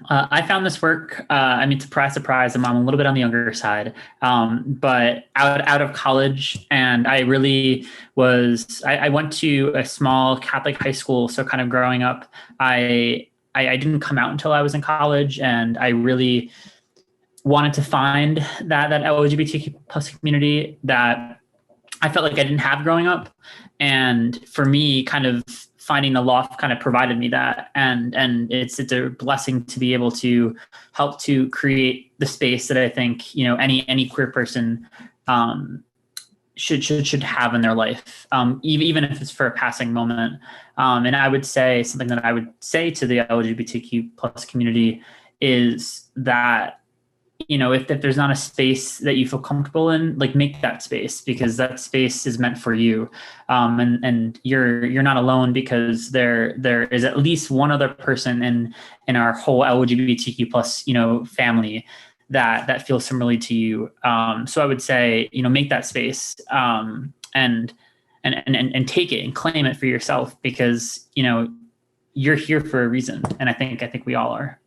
I found this work, surprise, surprise, I'm a little bit on the younger side, but out of college, and I really was, I went to a small Catholic high school. So kind of growing up, I didn't come out until I was in college, and I really wanted to find that LGBTQ plus community that I felt like I didn't have growing up. And for me, kind of finding the loft kind of provided me that. And it's a blessing to be able to help to create the space that I think, you know, any queer person should have in their life, even if it's for a passing moment. And I would say something that I would say to the LGBTQ plus community is that, you know, if there's not a space that you feel comfortable in, like make that space, because that space is meant for you. And you're not alone, because there is at least one other person in our whole LGBTQ plus, you know, family that feels similarly to you. So I would say, you know, make that space, and take it and claim it for yourself, because, you know, you're here for a reason. And I think we all are.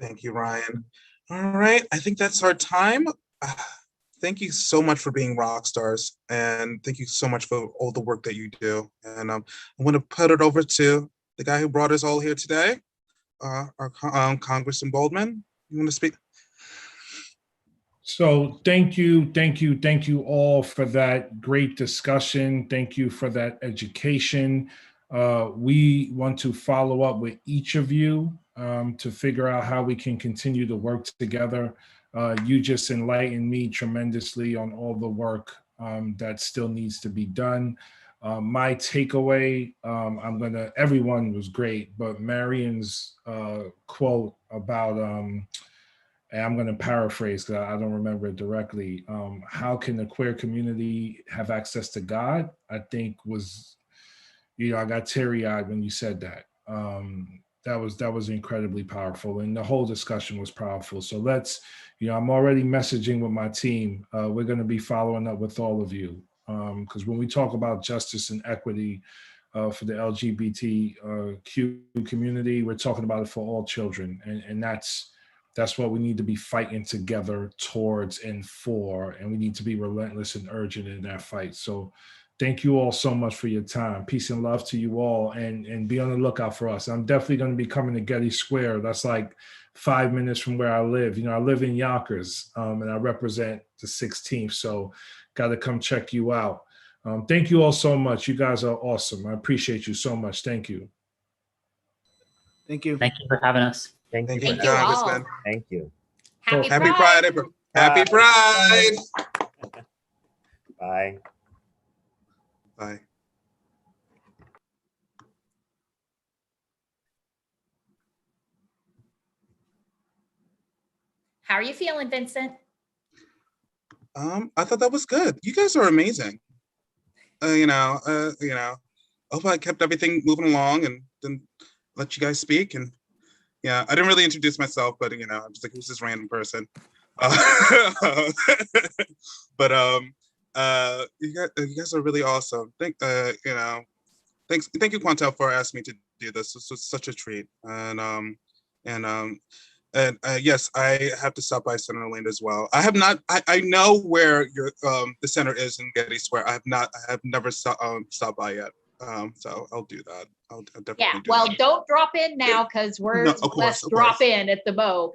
Thank you, Ryan. All right, I think that's our time. Thank you so much for being rock stars, and thank you so much for all the work that you do. And I'm going to put it over to the guy who brought us all here today, our Congressman Boldman. You want to speak? So thank you all for that great discussion. Thank you for that education. We want to follow up with each of you to figure out how we can continue to work together. You just enlightened me tremendously on all the work that still needs to be done. My takeaway, everyone was great, but Marion's quote about, and I'm going to paraphrase because I don't remember it directly. How can the queer community have access to God? I think was, you know, I got teary-eyed when you said that. That was incredibly powerful, and the whole discussion was powerful. So let's, you know, I'm already messaging with my team. We're going to be following up with all of you, because when we talk about justice and equity for the LGBTQ community, we're talking about it for all children, and that's what we need to be fighting together towards and for, and we need to be relentless and urgent in that fight. So thank you all so much for your time. Peace and love to you all, and be on the lookout for us. I'm definitely going to be coming to Getty Square. That's like 5 minutes from where I live. You know, I live in Yonkers, and I represent the 16th, so got to come check you out. Thank you all so much. You guys are awesome. I appreciate you so much. Thank you. Thank you. Thank you for having us. Thank you. Thank for you having us. all. Congressman. Thank you. Happy Happy Pride. Pride. Happy Pride. Bye. Bye. How are you feeling, Vincent? I thought that was good. You guys are amazing. You know, I hope I kept everything moving along and then let you guys speak. And yeah, I didn't really introduce myself, but you know, I'm just like, who's this random person? But you guys are really awesome. Thank you, Quantel, for asking me to do this. This was such a treat. And yes, I have to stop by Center Lane as well. I have not. I know where your the center is in Getty Square. I have never stopped by yet. So I'll do that. I'll definitely do Well, that. don't drop in now because we're No, of course, let's of drop course. in at the boat.